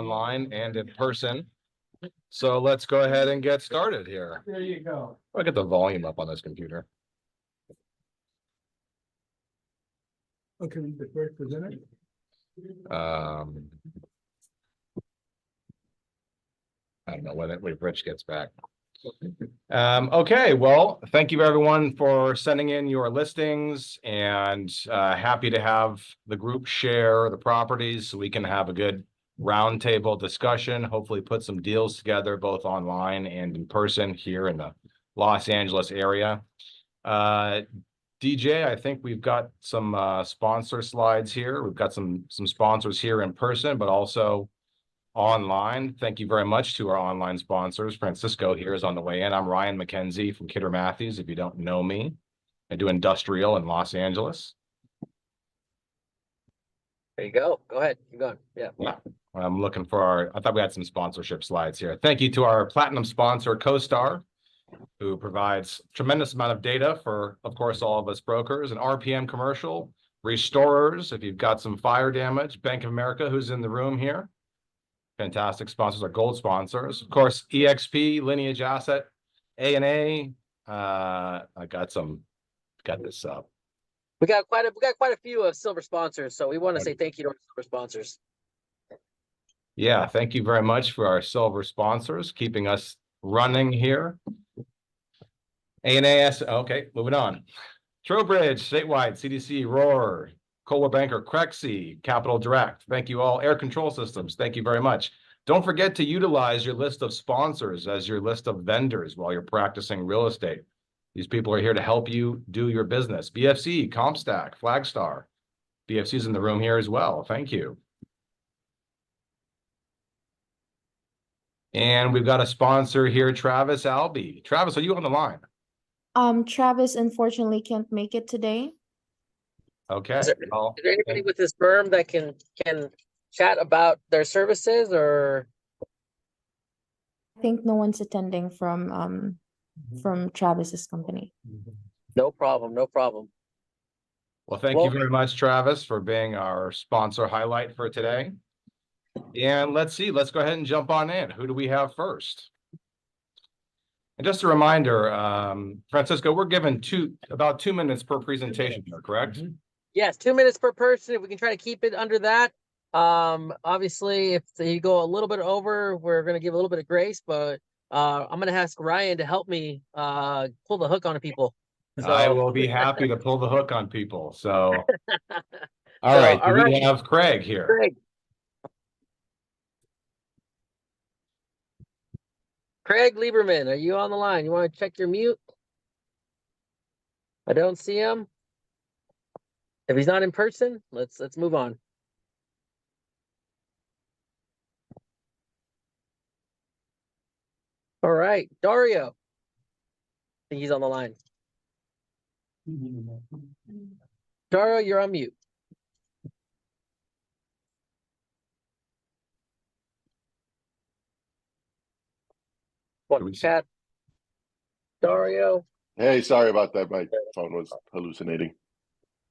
Online and in person. So let's go ahead and get started here. There you go. I'll get the volume up on this computer. Okay, the first presenter. I don't know when Rich gets back. Okay, well, thank you everyone for sending in your listings, and happy to have the group share the properties so we can have a good roundtable discussion, hopefully put some deals together both online and in person here in the Los Angeles area. DJ, I think we've got some sponsor slides here. We've got some sponsors here in person, but also online. Thank you very much to our online sponsors. Francisco here is on the way in. I'm Ryan McKenzie from Kidder Matthews. If you don't know me, I do industrial in Los Angeles. There you go. Go ahead. Keep going. Yeah. I'm looking for I thought we had some sponsorship slides here. Thank you to our platinum sponsor, CoStar, who provides tremendous amount of data for, of course, all of us brokers, and RPM Commercial, Restorers, if you've got some fire damage, Bank of America, who's in the room here. Fantastic sponsors, our gold sponsors. Of course, EXP, Lineage Asset, A&A. I got this up. We got quite a few silver sponsors, so we want to say thank you to our silver sponsors. Yeah, thank you very much for our silver sponsors, keeping us running here. A&AS, okay, moving on. Trowbridge, Statewide, CDC, Roar, Coldwell Banker, Crexy, Capital Direct. Thank you all. Air Control Systems, thank you very much. Don't forget to utilize your list of sponsors as your list of vendors while you're practicing real estate. These people are here to help you do your business. BFC, CompStack, Flagstar. BFC's in the room here as well. Thank you. And we've got a sponsor here, Travis Albee. Travis, are you on the line? Travis unfortunately can't make it today. Okay. Is there anybody with this firm that can chat about their services, or? I think no one's attending from Travis's company. No problem. No problem. Well, thank you very much, Travis, for being our sponsor highlight for today. And let's go ahead and jump on in. Who do we have first? And just a reminder, Francisco, we're given about 2 minutes per presentation here, correct? Yes, 2 minutes per person. If we can try to keep it under that. Obviously, if you go a little bit over, we're going to give a little bit of grace, but I'm going to ask Ryan to help me pull the hook on people. So I will be happy to pull the hook on people. So, all right, we have Craig here. Craig Lieberman, are you on the line? You want to check your mute? I don't see him. If he's not in person, let's move on. All right, Dario. I think he's on the line. Dario, you're on mute. What chat? Dario. Hey, sorry about that. My phone was hallucinating.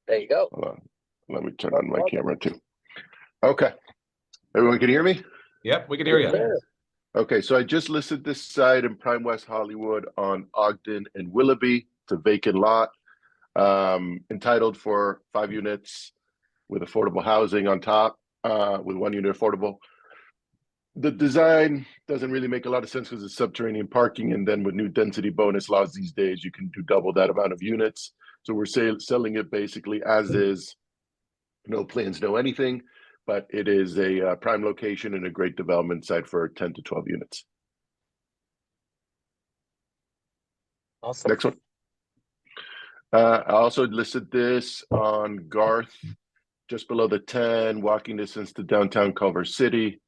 There you go. Hold on. Let me turn on my camera too. Okay. Everyone can hear me? Yep, we can hear you. Okay, so I just listed this site in Prime West Hollywood on Ogden and Willoughby. It's a vacant lot, entitled for 5 units with affordable housing on top, with 1 unit affordable. The design doesn't really make a lot of sense because it's subterranean parking, and then with new density bonus laws these days, you can do double that amount of units. So we're selling it basically as is, no plans, no anything, but it is a prime location and a great development site for 10 to 12 units. Awesome. Next one. I also listed this on Garth, just below the 10, walking distance to downtown Culver City.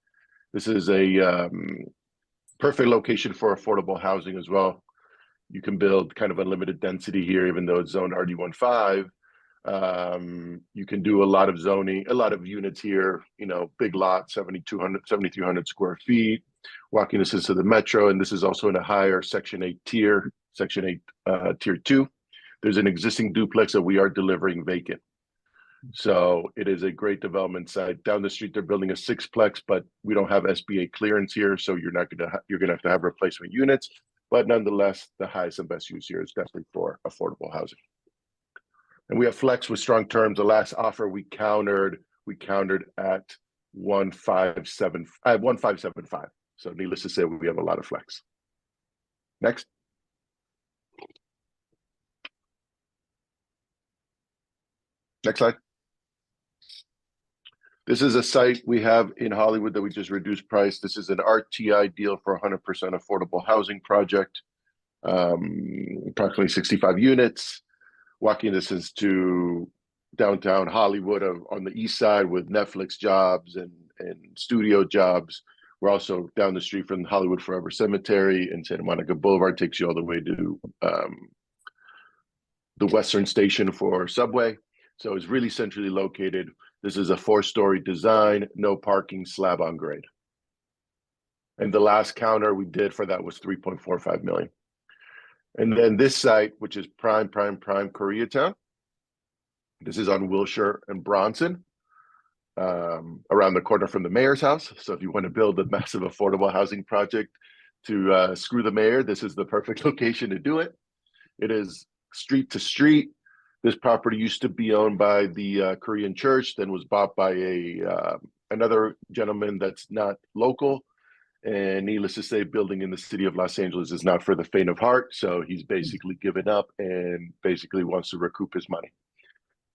This is a perfect location for affordable housing as well. You can build kind of unlimited density here, even though it's zoned RD15. You can do a lot of zoning, a lot of units here, you know, big lot, 7,300 square feet, walking distance to the metro. And this is also in a higher Section 8 tier, Section 8 tier 2. There's an existing duplex that we are delivering vacant. So it is a great development site. Down the street, they're building a sixplex, but we don't have SBA clearance here, so you're gonna have to have replacement units. But nonetheless, the highest and best use here is definitely for affordable housing. And we have flex with strong terms. The last offer we countered at 1575. So needless to say, we have a lot of flex. Next. Next slide. This is a site we have in Hollywood that we just reduced price. This is an RTI deal for 100% affordable housing project. Approximately 65 units. Walking distance to downtown Hollywood on the east side with Netflix jobs and studio jobs. We're also down the street from Hollywood Forever Cemetery, and Santa Monica Boulevard takes you all the way to the Western Station for subway. So it's really centrally located. This is a 4-story design, no parking, slab on grade. And the last counter we did for that was 3.45 million. And then this site, which is prime Koreatown. This is on Wilshire and Bronson, around the corner from the mayor's house. So if you want to build a massive affordable housing project to screw the mayor, this is the perfect location to do it. It is street to street. This property used to be owned by the Korean church, then was bought by another gentleman that's not local. And needless to say, building in the city of Los Angeles is not for the faint of heart. So he's basically given up and basically wants to recoup his money.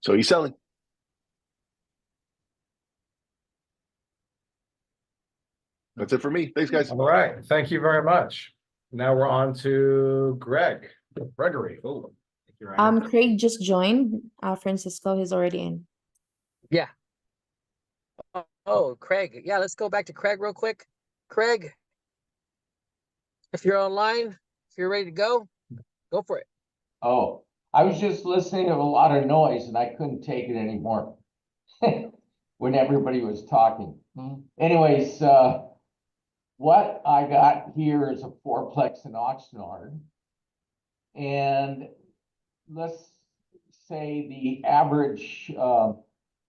So he's selling. That's it for me. Thanks, guys. All right, thank you very much. Now we're on to Gregory. Oh, thank you, Ryan. Craig just joined. Francisco is already in. Yeah. Oh, Craig. Yeah, let's go back to Craig real quick. Craig, if you're online, if you're ready to go for it. Oh, I was just listening to a lot of noise and I couldn't take it anymore when everybody was talking. Anyways, what I got here is a fourplex in Oxnard. And let's say the average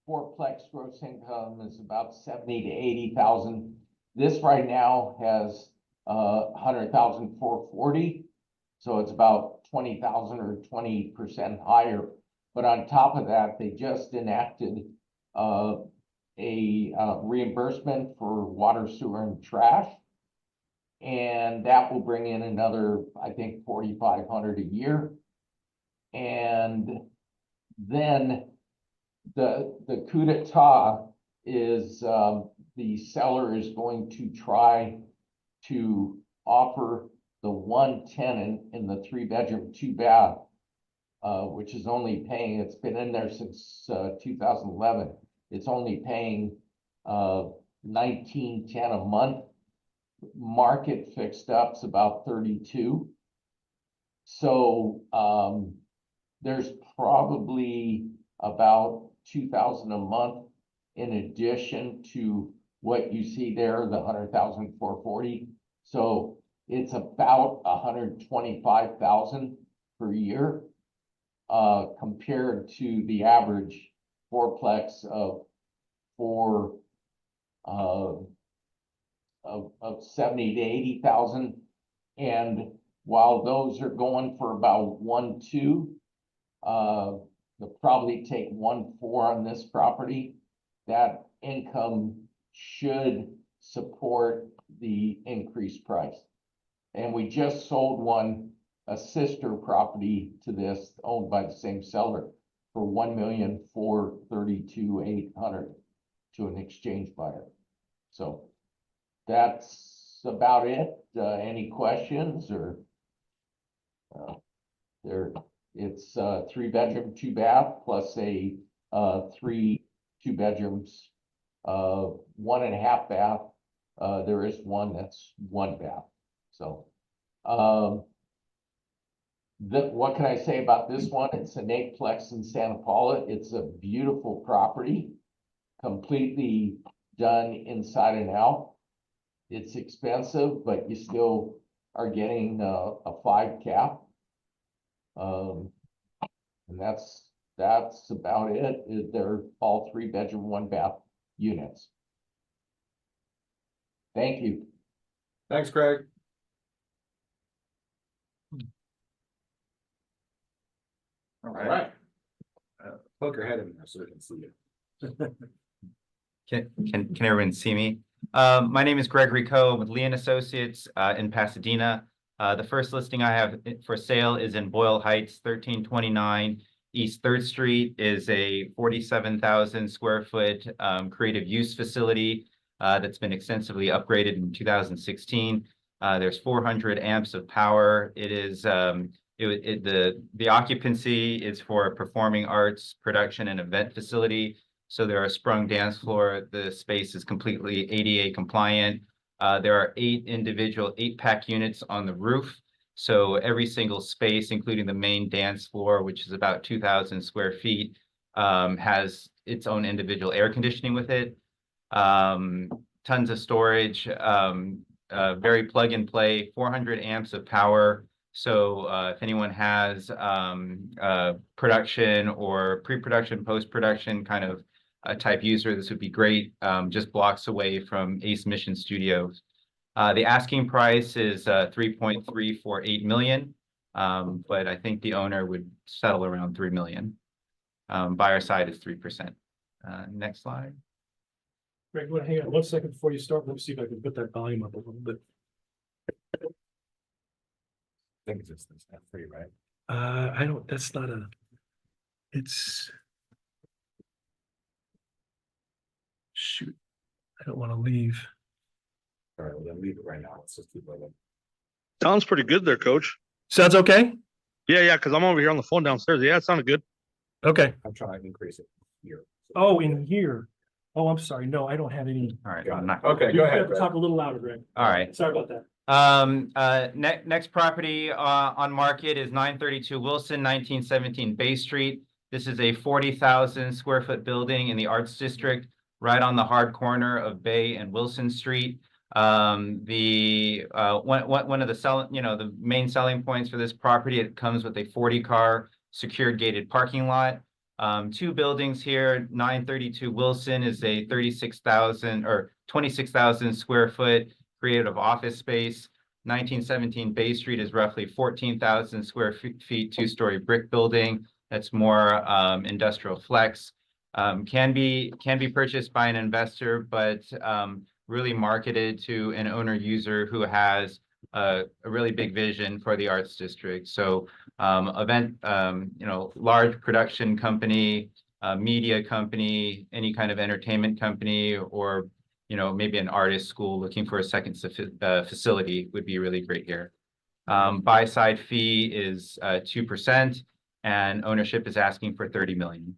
fourplex gross income is about 70 to 80,000. This right now has 100,440. So it's about 20,000 or 20% higher. But on top of that, they just enacted a reimbursement for water, sewer, and trash. And that will bring in another, I think, 4,500 a year. And then the coup d'etat is the seller is going to try to offer the one tenant in the 3-bedroom, 2-bath, which is only paying, it's been in there since 2011. It's only paying $19.10 a month. Market fixed up's about 32. So there's probably about 2,000 a month in addition to what you see there, the 100,440. So it's about 125,000 per year, compared to the average fourplex of 70 to 80,000. And while those are going for about 1.2, they'll probably take 1.4 on this property. That income should support the increased price. And we just sold one, a sister property to this, owned by the same seller, for $1,432,800 to an exchange buyer. So that's about it. Any questions? Or it's 3-bedroom, 2-bath plus a 3 2-bedrooms, 1.5 bath. There is one that's 1 bath. So what can I say about this one? It's an 8-plex in Santa Paula. It's a beautiful property, completely done inside and out. It's expensive, but you still are getting a 5 cap. And that's that's about it. They're all 3-bedroom, 1-bath units. Thank you. Thanks, Craig. All right. Poke your head in there so we can see you. Can everyone see me? My name is Gregory Coe with Lee and Associates in Pasadena. The first listing I have for sale is in Boyle Heights, 1329 East 3rd Street, is a 47,000 square foot creative use facility that's been extensively upgraded in 2016. There's 400 amps of power. It is the occupancy is for a performing arts production and event facility. So there are sprung dance floor. The space is completely ADA compliant. There are 8 individual 8-pack units on the roof. So every single space, including the main dance floor, which is about 2,000 square feet, has its own individual air conditioning with it. Tons of storage, very plug and play, 400 amps of power. So if anyone has production or pre-production, post-production kind of type user, this would be great. Just blocks away from Ace Mission Studios. The asking price is 3.348 million, but I think the owner would settle around 3 million. Buyer side is 3%. Next slide. Greg, hang on 1 second before you start. Let me see if I can put that volume up a little bit. I think it's just this F3, right? I don't, that's not a, it's. Shoot, I don't want to leave. All right, well then leave it right now. Let's just keep moving. Sounds pretty good there, coach. Sounds okay? Yeah, because I'm over here on the phone downstairs. Yeah, it sounded good. Okay. I'm trying to increase it here. Oh, in here. Oh, I'm sorry. No, I don't have any. All right. Got it. I'm not. Okay, You go have ahead, to Greg. talk a little louder, Greg. All right. Sorry about that. Next property on market is 932 Wilson, 1917 Bay Street. This is a 40,000 square foot building in the Arts District, right on the hard corner of Bay and Wilson Street. One of the main selling points for this property, it comes with a 40-car secured gated parking lot. 2 buildings here. 932 Wilson is a 36,000 or 26,000 square foot creative office space. 1917 Bay Street is roughly 14,000 square feet, 2-story brick building. That's more industrial flex. Can be purchased by an investor, but really marketed to an owner user who has a really big vision for the arts district. So large production company, media company, any kind of entertainment company, or maybe an artist school looking for a second facility would be really great here. Buy side fee is 2%, and ownership is asking for 30 million.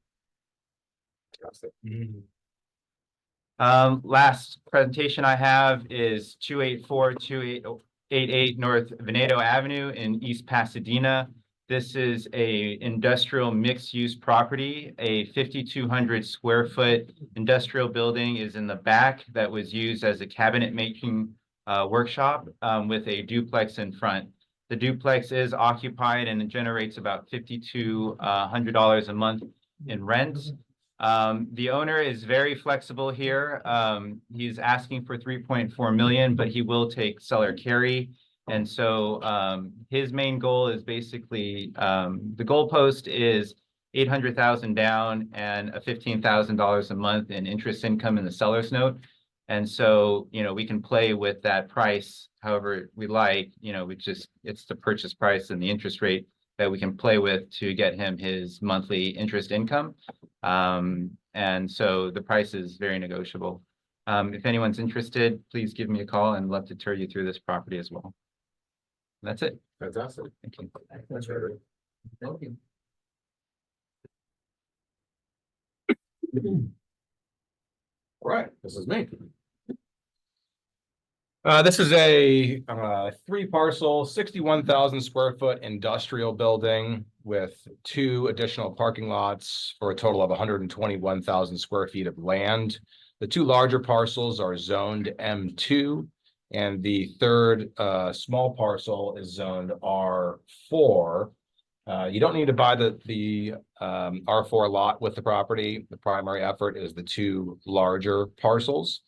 Last presentation I have is 284-2888 North Veneto Avenue in East Pasadena. This is a industrial mixed-use property. A 5,200 square foot industrial building is in the back that was used as a cabinet making workshop with a duplex in front. The duplex is occupied and it generates about $5,200 a month in rent. The owner is very flexible here. He's asking for 3.4 million, but he will take seller carry. And so his main goal is basically the goalpost is 800,000 down and a $15,000 a month in interest income in the seller's note. And so, we can play with that price however we like. It's the purchase price and the interest rate that we can play with to get him his monthly interest income. And so the price is very negotiable. If anyone's interested, please give me a call and love to tour you through this property as well. That's it. Fantastic. Thank you. That's very Thank you. All right, this is me. This is a 3-parcel, 61,000 square foot industrial building with 2 additional parking lots for a total of 121,000 square feet of land. The 2 larger parcels are zoned M2, and the third small parcel is zoned R4. You don't need to buy the R4 lot with the property. The primary effort is the two larger parcels.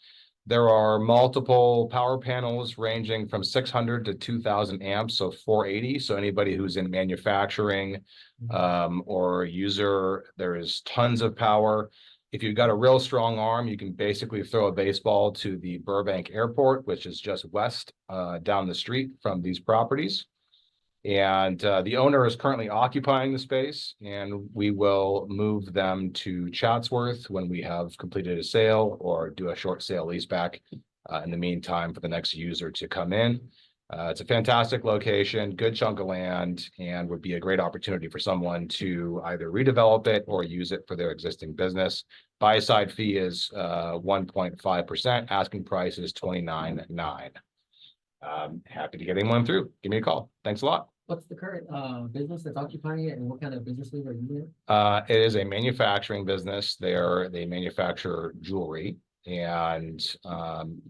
There are multiple power panels ranging from 600 to 2000 amps, so 480. So anybody who's in manufacturing or user, there is tons of power. If you've got a real strong arm, you can basically throw a baseball to the Burbank Airport, which is just west down the street from these properties. And the owner is currently occupying the space, and we will move them to Chatsworth when we have completed a sale or do a short sale leaseback in the meantime for the next user to come in. It's a fantastic location, good chunk of land, and would be a great opportunity for someone to either redevelop it or use it for their existing business. Buy-side fee is 1.5%. Asking price is $29,900. Happy to get anyone through. Give me a call. Thanks a lot. What's the current business that's occupying it, and what kind of businesses are you in? It is a manufacturing business. They manufacture jewelry, and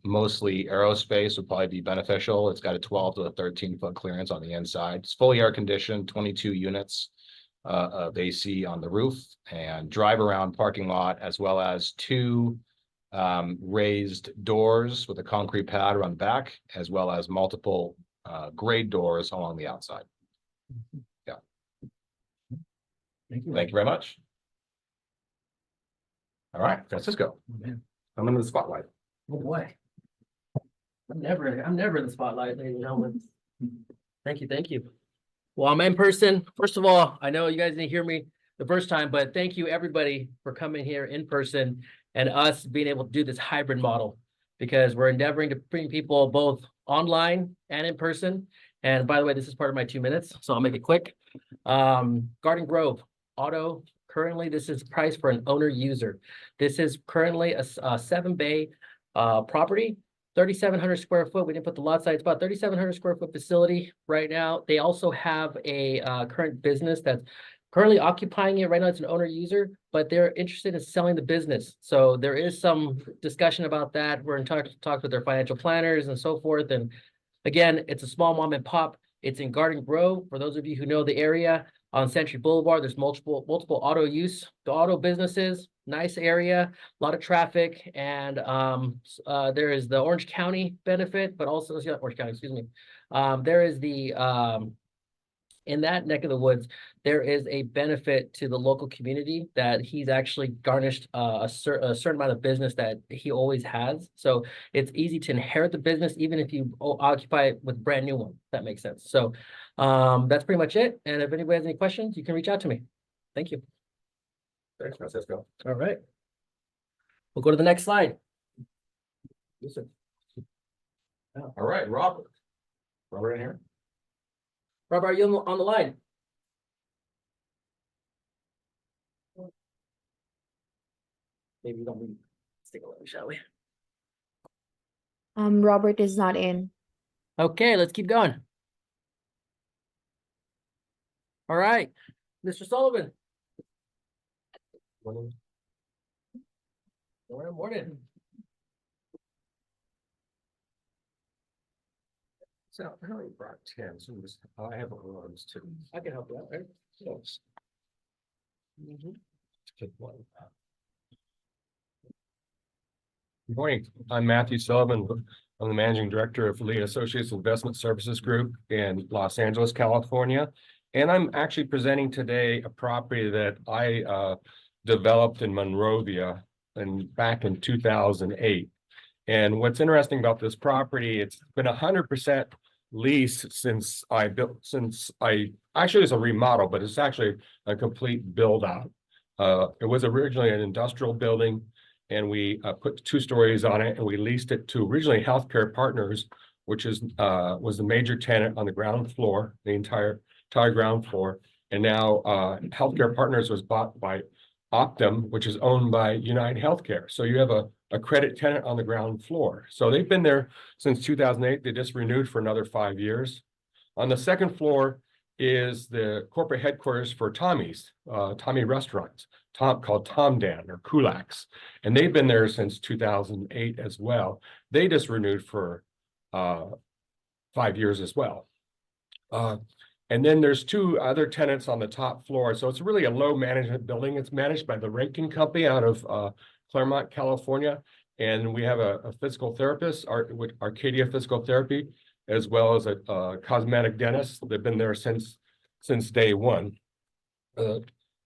mostly aerospace would probably be beneficial. It's got a 12 to a 13-foot clearance on the inside. It's fully air conditioned, 22 units of AC on the roof, and drive around parking lot, as well as two raised doors with a concrete pad around the back, as well as multiple grade doors along the outside. Yeah. Thank you. Thank you very much. All right, Francisco, I'm in the spotlight. Oh, boy. I'm never in the spotlight, ladies and gentlemen. Thank you, thank you. Well, I'm in person. First of all, I know you guys didn't hear me the first time, but thank you everybody for coming here in person and us being able to do this hybrid model, because we're endeavoring to bring people both online and in person. And by the way, this is part of my 2 minutes, so I'll make it quick. Garden Grove Auto, currently this is priced for an owner user. This is currently a 7-bay property, 3,700 square foot. We didn't put the lot size, about 3,700 square foot facility right now. They also have a current business that's currently occupying it right now. It's an owner user, but they're interested in selling the business. So there is some discussion about that. We're in talks with their financial planners and so forth. And again, it's a small mom and pop. It's in Garden Grove. For those of you who know the area, on Century Boulevard, there's multiple auto businesses, nice area, a lot of traffic. And there is the Orange County benefit, but also Orange County, excuse me. There is the in that neck of the woods, there is a benefit to the local community that he's actually garnished a certain amount of business that he always has. So it's easy to inherit the business, even if you occupy it with a brand new one, if that makes sense. So that's pretty much it. And if anybody has any questions, you can reach out to me. Thank you. Thanks, Francisco. All right. We'll go to the next slide. Listen. All right, Robert. Robert in here. Robert, are you on the line? Maybe we don't need. Let's take a look, shall we? Robert is not in. Okay, let's keep going. All right, Mr. Sullivan. Morning. Morning. So I already brought 10, so I have alarms too. I can help you out, right? Yes. Take one. Good morning. I'm Matthew Sullivan. I'm the managing director of Lee Associates Investment Services Group in Los Angeles, California. And I'm actually presenting today a property that I developed in Monrovia back in 2008. And what's interesting about this property, it's been 100% lease since actually it's a remodel, but it's actually a complete build out. It was originally an industrial building, and we put 2 stories on it, and we leased it to originally Healthcare Partners, which was the major tenant on the ground floor, the entire ground floor. And now Healthcare Partners was bought by Optum, which is owned by United Healthcare. So you have a credit tenant on the ground floor. So they've been there since 2008. They just renewed for another 5 years. On the second floor is the corporate headquarters for Tommy's, Tommy Restaurants, called Tom Dan or Kulak's. And they've been there since 2008 as well. They just renewed for 5 years as well. And then there's two other tenants on the top floor. So it's really a low management building. It's managed by the Rankin Company out of Claremont, California. And we have a physical therapist, with Arcadia Physical Therapy, as well as a cosmetic dentist. They've been there since day one.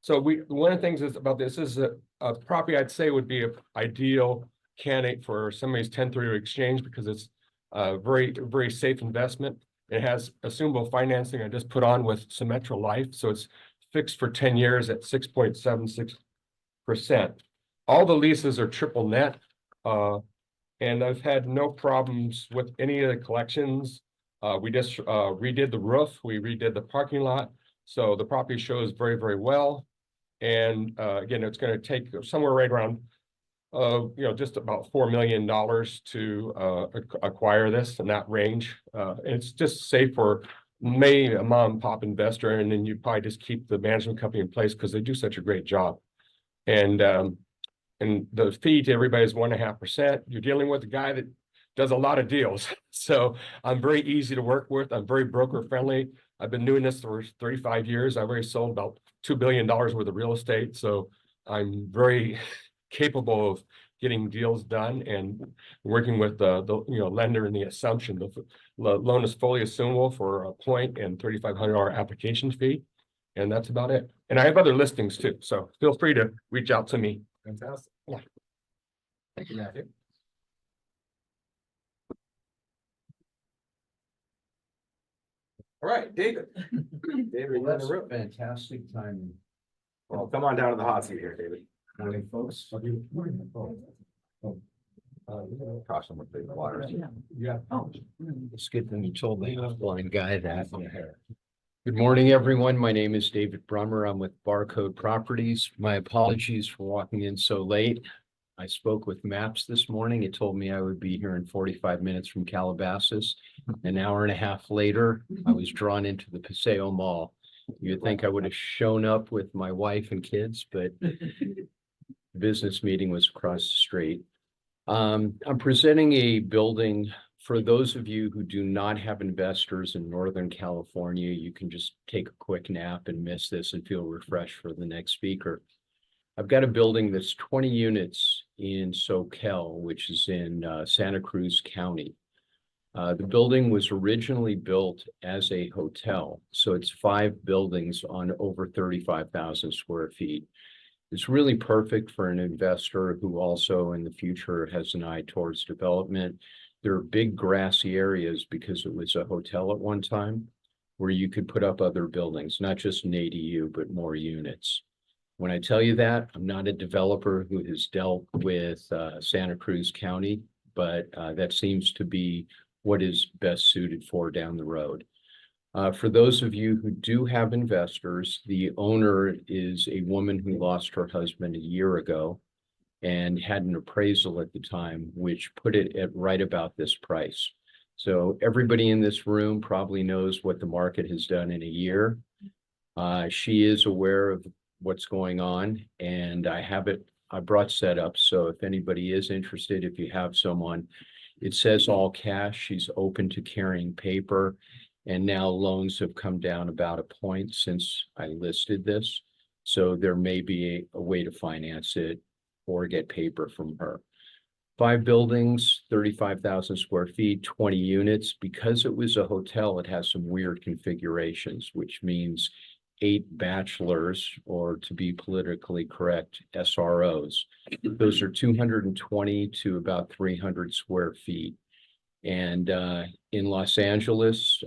So one of the things is about this is a property I'd say would be an ideal candidate for somebody's 1031 exchange because it's a very safe investment. It has assumable financing I just put on with Symetra Life, so it's fixed for 10 years at 6.76%. All the leases are triple net, and I've had no problems with any of the collections. We just redid the roof, we redid the parking lot, so the property shows very well. And again, it's going to take somewhere right around just about $4 million to acquire this in that range. It's just safe for maybe a mom and pop investor, and then you probably just keep the management company in place because they do such a great job. And the fee to everybody is 1.5%. You're dealing with a guy that does a lot of deals. So I'm very easy to work with. I'm very broker friendly. I've been doing this for 35 years. I've already sold about $2 billion worth of real estate. So I'm very capable of getting deals done and working with the lender in the assumption the loan is fully assumable for a point and $3,500 application fee. And that's about it. And I have other listings too. So feel free to reach out to me. Fantastic. Yeah. Thank you, Matthew. All right, David. David, you're in the room. Fantastic timing. Well, come on down to the hot seat here, David. Morning, folks. Gosh, I'm gonna take the water. Yeah. It's good thing you told the blind guy that. Good morning, everyone. My name is David Brummer. I'm with Barcode Properties. My apologies for walking in so late. I spoke with Maps this morning. It told me I would be here in 45 minutes from Calabasas. An hour and a half later, I was drawn into the Paseo Mall. You'd think I would have shown up with my wife and kids, but the business meeting was across the street. I'm presenting a building for those of you who do not have investors in Northern California. You can just take a quick nap and miss this and feel refreshed for the next speaker. I've got a building that's 20 units in Soquel, which is in Santa Cruz County. The building was originally built as a hotel, so it's 5 buildings on over 35,000 square feet. It's really perfect for an investor who also in the future has an eye towards development. There are big grassy areas because it was a hotel at one time where you could put up other buildings, not just an ADU, but more units. When I tell you that, I'm not a developer who has dealt with Santa Cruz County, but that seems to be what is best suited for down the road. For those of you who do have investors, the owner is a woman who lost her husband a year ago and had an appraisal at the time, which put it at right about this price. So everybody in this room probably knows what the market has done in a year. She is aware of what's going on, and I brought setups. So if anybody is interested, if you have someone, it says all cash. She's open to carrying paper. And now loans have come down about a point since I listed this. So there may be a way to finance it or get paper from her. 5 buildings, 35,000 square feet, 20 units. Because it was a hotel, it has some weird configurations, which means 8 bachelors, or to be politically correct, SROs. Those are 220 to about 300 square feet. And in Los Angeles,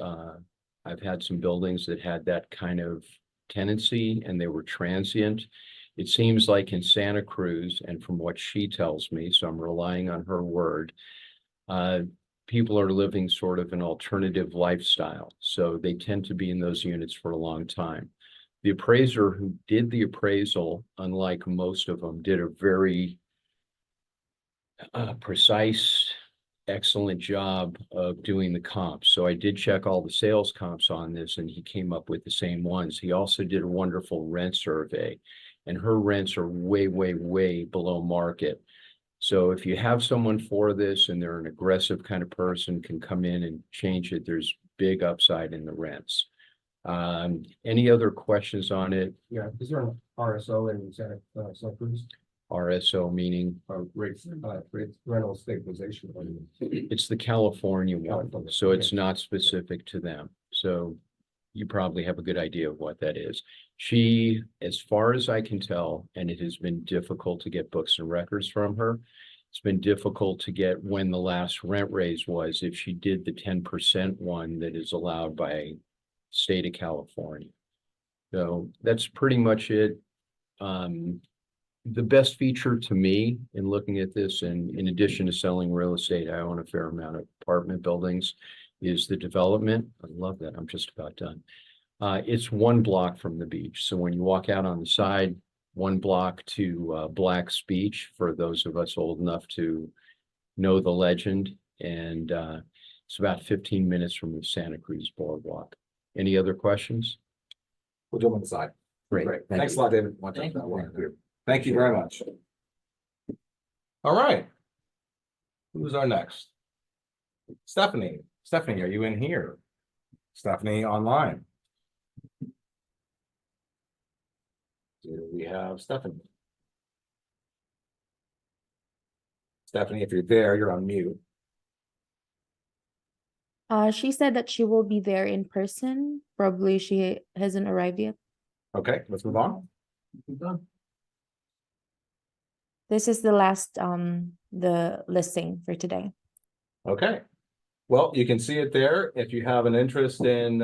I've had some buildings that had that kind of tendency and they were transient. It seems like in Santa Cruz, and from what she tells me, so I'm relying on her word, people are living sort of an alternative lifestyle. So they tend to be in those units for a long time. The appraiser who did the appraisal, unlike most of them, did a very precise, excellent job of doing the comps. So I did check all the sales comps on this and he came up with the same ones. He also did a wonderful rent survey and her rents are way below market. So if you have someone for this and they're an aggressive kind of person, can come in and change it, there's big upside in the rents. Any other questions on it? Yeah, is there an RSO in Santa Cruz? RSO meaning Rates, rental stabilization. it's the California one, California, so it's okay. not specific to them. So you probably have a good idea of what that is. She, as far as I can tell, and it has been difficult to get books and records from her. It's been difficult to get when the last rent raise was, if she did the 10% one that is allowed by state of California. So that's pretty much it. The best feature to me in looking at this, and in addition to selling real estate, I own a fair amount of apartment buildings, is the development. I love that. I'm just about done. It's 1 block from the beach. So when you walk out on the side, 1 block to Black's Beach, for those of us old enough to know the legend. And it's about 15 minutes from the Santa Cruz Boardwalk. Any other questions? We'll jump on the side. Great. Thanks a lot, David. Thank you very much. All right. Who's our next? Stephanie. Stephanie, are you in here? Stephanie online. Do we have Stephanie? Stephanie, if you're there, you're on mute. She said that she will be there in person. Probably she hasn't arrived yet. Okay, let's move on. This is the last the listing for today. Okay. Well, you can see it there. If you have an interest in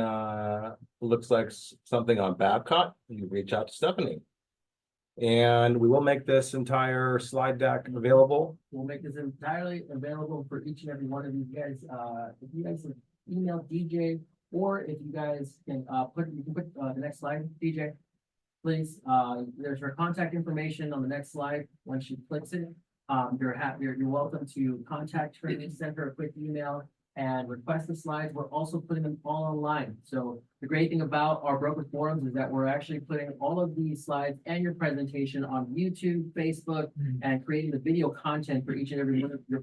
looks like something on Babcock, you reach out to Stephanie. And we will make this entire slide deck available. We'll make this entirely available for each and every one of you guys. If you guys would email DJ, or if you guys can put the next slide, DJ, please. There's her contact information on the next slide. Once she clicks it, you're welcome to contact her, send her a quick email, and request the slides. We're also putting them all online. So the great thing about our broker forums is that we're actually putting all of these slides and your presentation on YouTube, Facebook, and creating the video content for each and every one of your,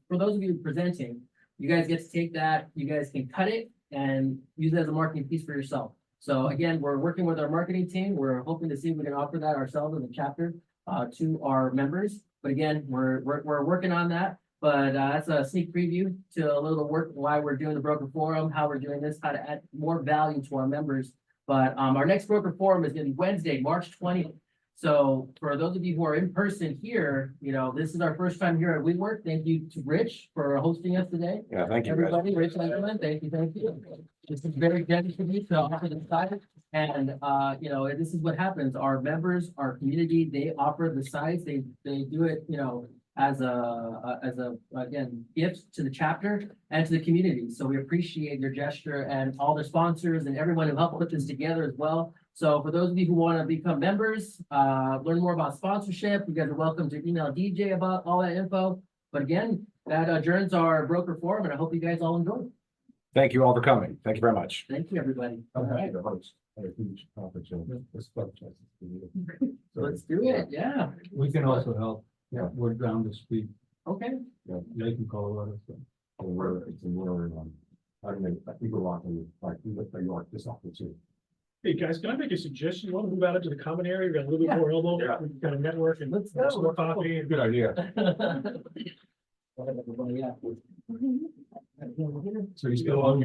for those of you presenting, you guys get to take that, you guys can cut it and use it as a marketing piece for yourself. So again, we're working with our marketing team. We're hoping to see if we can offer that ourselves as a chapter to our members. But again, we're working on that. But that's a sneak preview to a little work why we're doing the broker forum, how we're doing this, how to add more value to our members. But our next broker forum is going to be Wednesday, March 20th. So for those of you who are in person here, you know, this is our first time here at WeWork. Thank you to Rich for hosting us today. Yeah, thank you, Rich. Everybody, Rich and everyone, thank you. This is very generous of you to offer the site. And you know, this is what happens. Our members, our community, they offer the sites. They do it, you know, as a again gift to the chapter and to the community. So we appreciate your gesture and all the sponsors and everyone who helped put this together as well. So for those of you who want to become members, learn more about sponsorship, you guys are welcome to email DJ about all that info. But again, that adjourns our broker forum, and I hope you guys all enjoy it. Thank you all for coming. Thank you very much. Thank you, everybody. All right. Let's do it. Yeah. We can also help. Yeah, we're down to speak. Okay. Yeah, they can call us. It's in I mean, I think we're walking like York this office too. Hey guys, can I make a suggestion? You want to move out into the common area? We got a little bit more elbow. Yeah. We've got a network and Let's go. some more coffee. Good idea. Yeah. So you still on?